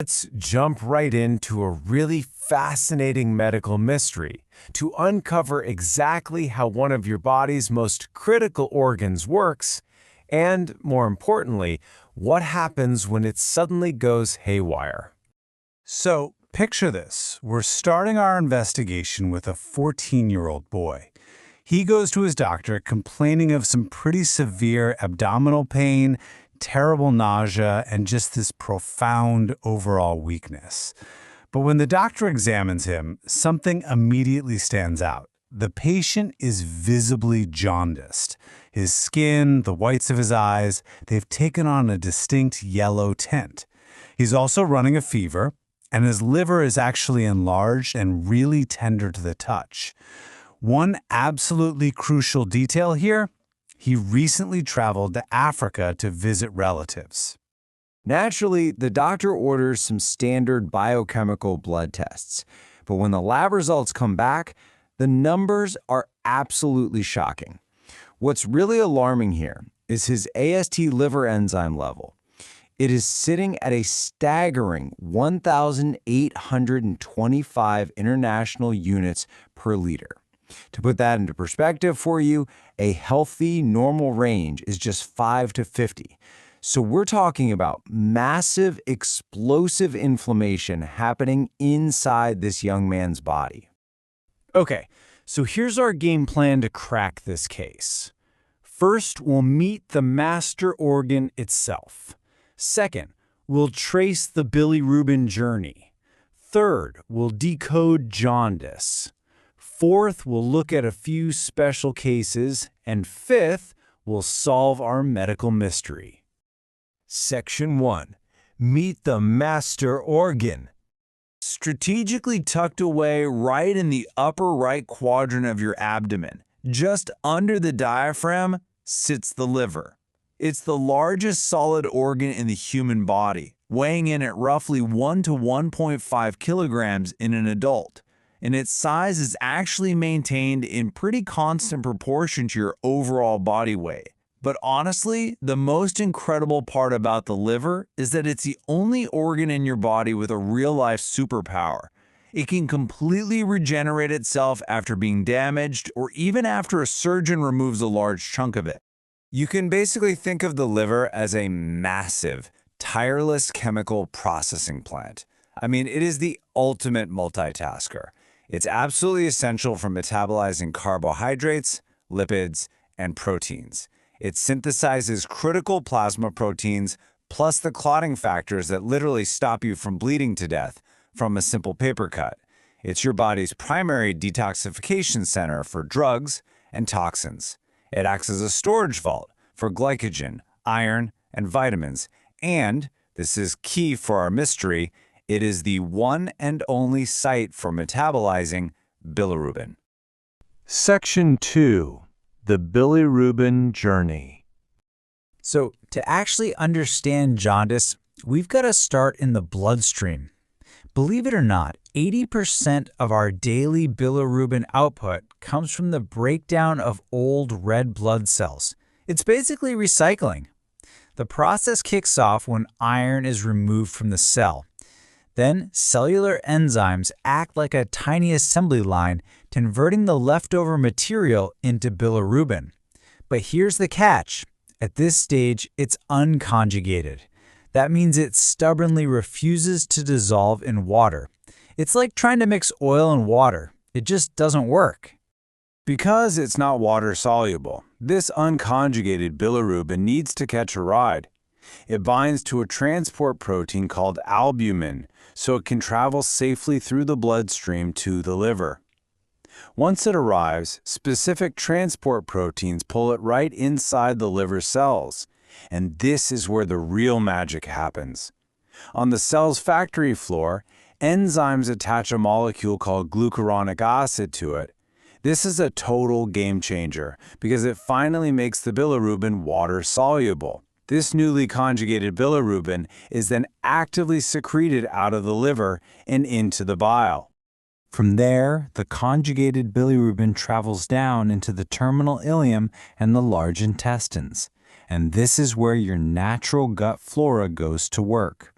Let's jump right into a really fascinating medical mystery to uncover exactly how one of your body's most critical organs works, and, more importantly, what happens when it suddenly goes haywire. So, picture this. We're starting our investigation with a 14-year-old boy. He goes to his doctor complaining of some pretty severe abdominal pain, terrible nausea, and just this profound overall weakness. But when the doctor examines him, something immediately stands out. The patient is visibly jaundiced. His skin, the whites of his eyes, they've taken on a distinct yellow tint. He's also running a fever, and his liver is actually enlarged and really tender to the touch. One absolutely crucial detail here: he recently traveled to Africa to visit relatives. Naturally, the doctor orders some standard biochemical blood tests, but when the lab results come back, the numbers are absolutely shocking. What's really alarming here is his AST liver enzyme level. It is sitting at a staggering 1,825 international units per liter. To put that into perspective for you, a healthy, normal range is just 5 to 50. So we're talking about massive, explosive inflammation happening inside this young man's body. Okay, so here's our game plan to crack this case. First, we'll meet the master organ itself. Second, we'll trace the bilirubin journey. Third, we'll decode jaundice. Fourth, we'll look at a few special cases. And fifth, we'll solve our medical mystery. Section 1. Meet the master organ. Strategically tucked away right in the upper right quadrant of your abdomen, just under the diaphragm, sits the liver. It's the largest solid organ in the human body, weighing in at roughly 1 to 1.5 kilograms in an adult. And its size is actually maintained in pretty constant proportion to your overall body weight. But honestly, the most incredible part about the liver is that it's the only organ in your body with a real-life superpower. It can completely regenerate itself after being damaged or even after a surgeon removes a large chunk of it. You can basically think of the liver as a massive, tireless chemical processing plant. I mean, it is the ultimate multitasker. It's absolutely essential for metabolizing carbohydrates, lipids, and proteins. It synthesizes critical plasma proteins plus the clotting factors that literally stop you from bleeding to death from a simple paper cut. It's your body's primary detoxification center for drugs and toxins. It acts as a storage vault for glycogen, iron, and vitamins. And, this is key for our mystery, it is the one and only site for metabolizing bilirubin. Section 2. The bilirubin journey. So, to actually understand jaundice, we've got to start in the bloodstream. Believe it or not, 80% of our daily bilirubin output comes from the breakdown of old red blood cells. It's basically recycling. The process kicks off when iron is removed from the cell. Then, cellular enzymes act like a tiny assembly line, converting the leftover material into bilirubin. But here's the catch. At this stage, it's unconjugated. That means it stubbornly refuses to dissolve in water. It's like trying to mix oil and water. It just doesn't work. Because it's not water-soluble, this unconjugated bilirubin needs to catch a ride. It binds to a transport protein called albumin, so it can travel safely through the bloodstream to the liver. Once it arrives, specific transport proteins pull it right inside the liver cells, and this is where the real magic happens. On the cell's factory floor, enzymes attach a molecule called glucuronic acid to it. This is a total game changer because it finally makes the bilirubin water-soluble. This newly conjugated bilirubin is then actively secreted out of the liver and into the bile. From there, the conjugated bilirubin travels down into the terminal ileum and the large intestines. And this is where your natural gut flora goes to work.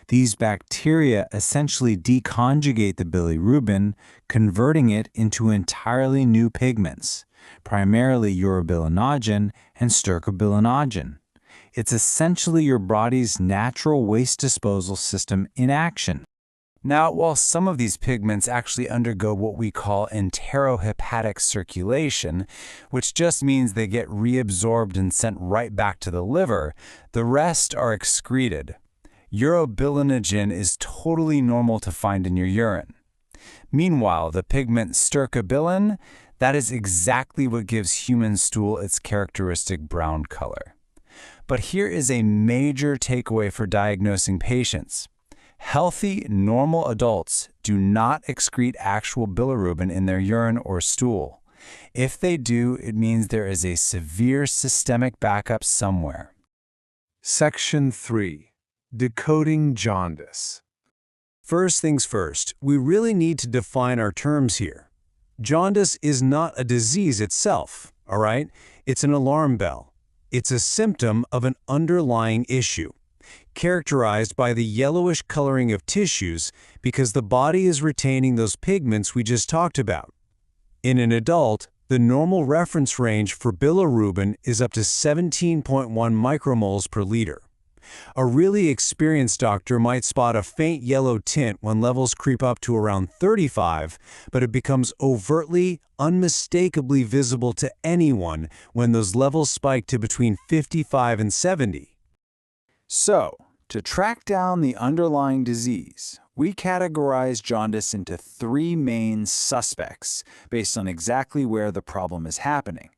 These bacteria essentially deconjugate the bilirubin, converting it into entirely new pigments, primarily urobilinogen and stercobilinogen. It's essentially your body's natural waste disposal system in action. Now, while some of these pigments actually undergo what we call enterohepatic circulation, which just means they get reabsorbed and sent right back to the liver, the rest are excreted. Urobilinogen is totally normal to find in your urine. Meanwhile, the pigment stercobilin, that is exactly what gives human stool its characteristic brown color. But here is a major takeaway for diagnosing patients. Healthy, normal adults do not excrete actual bilirubin in their urine or stool. If they do, it means there is a severe systemic backup somewhere. Section 3. Decoding jaundice. First things first, we really need to define our terms here. Jaundice is not a disease itself, all right? It's an alarm bell. It's a symptom of an underlying issue, characterized by the yellowish coloring of tissues because the body is retaining those pigments we just talked about. In an adult, the normal reference range for bilirubin is up to 17.1 micromoles per liter. A really experienced doctor might spot a faint yellow tint when levels creep up to around 35, but it becomes overtly, unmistakably visible to anyone when those levels spike to between 55 and 70. So, to track down the underlying disease, we categorize jaundice into three main suspects based on exactly where the problem is happening.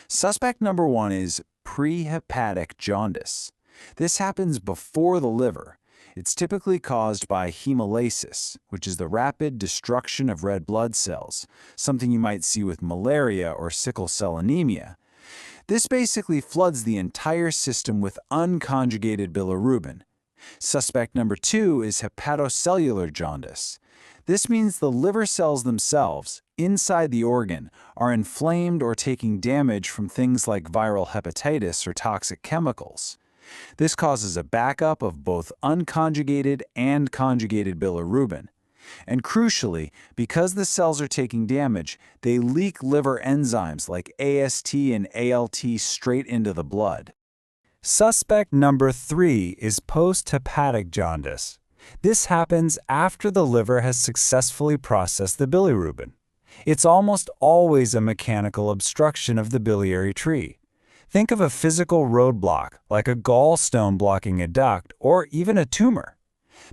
Suspect number 1 is prehepatic jaundice. This happens before the liver. It's typically caused by hemolysis, which is the rapid destruction of red blood cells, something you might see with malaria or sickle cell anemia. This basically floods the entire system with unconjugated bilirubin. Suspect number 2 is hepatocellular jaundice. This means the liver cells themselves, inside the organ, are inflamed or taking damage from things like viral hepatitis or toxic chemicals. This causes a backup of both unconjugated and conjugated bilirubin. And crucially, because the cells are taking damage, they leak liver enzymes like AST and ALT straight into the blood. Suspect number 3 is posthepatic jaundice. This happens after the liver has successfully processed the bilirubin. It's almost always a mechanical obstruction of the biliary tree. Think of a physical roadblock, like a gallstone blocking a duct, or even a tumor.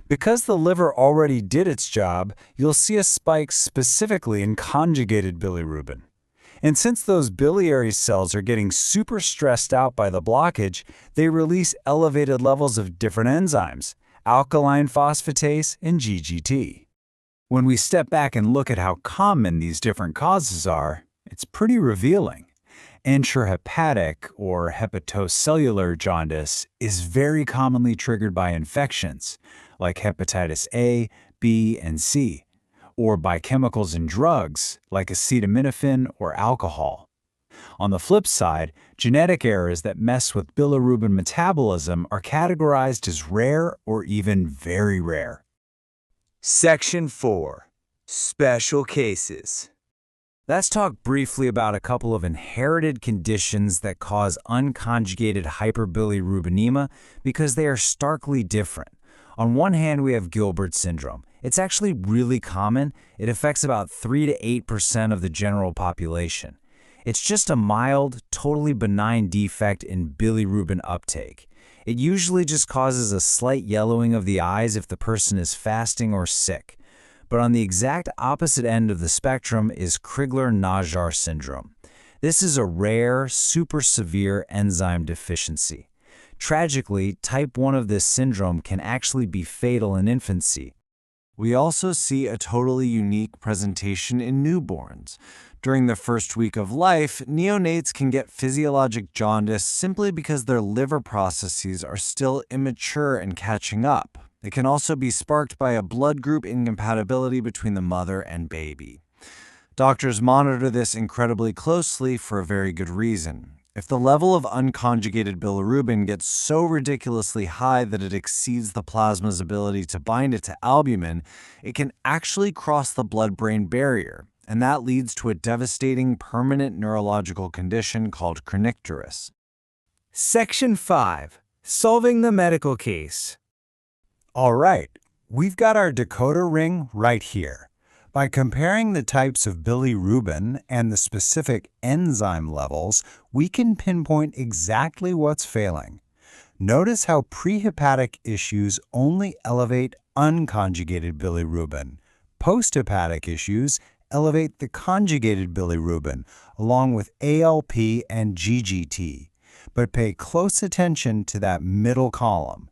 Because the liver already did its job, you'll see a spike specifically in conjugated bilirubin. And since those biliary cells are getting super stressed out by the blockage, they release elevated levels of different enzymes, alkaline phosphatase and GGT. When we step back and look at how common these different causes are, it's pretty revealing. Intrahepatic or hepatocellular jaundice is very commonly triggered by infections, like hepatitis A, B, and C, or by chemicals and drugs, like acetaminophen or alcohol. On the flip side, genetic errors that mess with bilirubin metabolism are categorized as rare or even very rare. Section 4. Special cases. Let's talk briefly about a couple of inherited conditions that cause unconjugated hyperbilirubinemia because they are starkly different. On one hand, we have Gilbert syndrome. It's actually really common. It affects about 3 to 8% of the general population. It's just a mild, totally benign defect in bilirubin uptake. It usually just causes a slight yellowing of the eyes if the person is fasting or sick. But on the exact opposite end of the spectrum is Crigler-Najjar syndrome. This is a rare, super severe enzyme deficiency. Tragically, type 1 of this syndrome can actually be fatal in infancy. We also see a totally unique presentation in newborns. During the first week of life, neonates can get physiologic jaundice simply because their liver processes are still immature and catching up. It can also be sparked by a blood group incompatibility between the mother and baby. Doctors monitor this incredibly closely for a very good reason. If the level of unconjugated bilirubin gets so ridiculously high that it exceeds the plasma's ability to bind it to albumin, it can actually cross the blood-brain barrier, and that leads to a devastating permanent neurological condition called kernicterus. Section 5. Solving the medical case. All right, we've got our decoder ring right here. By comparing the types of bilirubin and the specific enzyme levels, we can pinpoint exactly what's failing. Notice how prehepatic issues only elevate unconjugated bilirubin. Posthepatic issues elevate the conjugated bilirubin, along with ALP and GGT. But pay close attention to that middle column.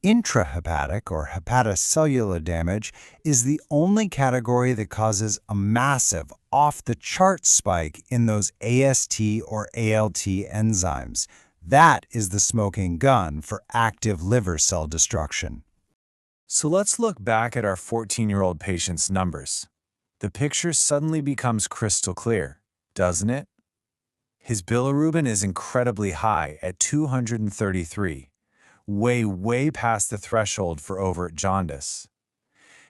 Intrahepatic or hepatocellular damage is the only category that causes a massive, off-the-chart spike in those AST or ALT enzymes. That is the smoking gun for active liver cell destruction. So let's look back at our 14-year-old patient's numbers. The picture suddenly becomes crystal clear, doesn't it? His bilirubin is incredibly high at 233. Way past the threshold for overt jaundice.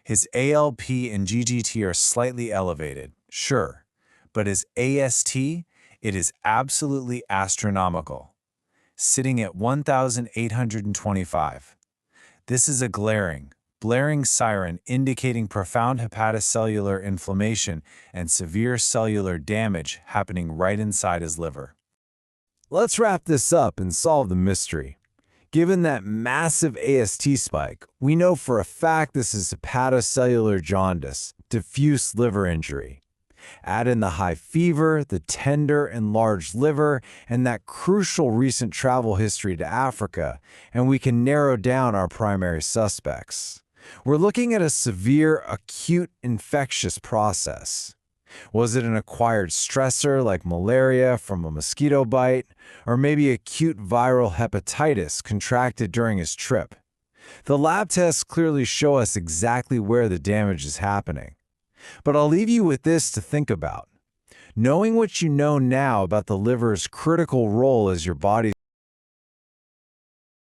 His ALP and GGT are slightly elevated, sure, but his AST, it is absolutely astronomical, sitting at 1,825. This is a blaring siren indicating profound hepatocellular inflammation and severe cellular damage happening right inside his liver. Let's wrap this up and solve the mystery. Given that massive AST spike, we know for a fact this is hepatocellular jaundice, diffuse liver injury. Add in the high fever, the tender, enlarged liver, and that crucial recent travel history to Africa, and we can narrow down our primary suspects. We're looking at a severe, acute infectious process. Was it an acquired stressor like malaria from a mosquito bite, or maybe acute viral hepatitis contracted during his trip? The lab tests clearly show us exactly where the damage is happening. But I'll leave you with this to think about. Knowing what you know now about the liver's critical role as your body's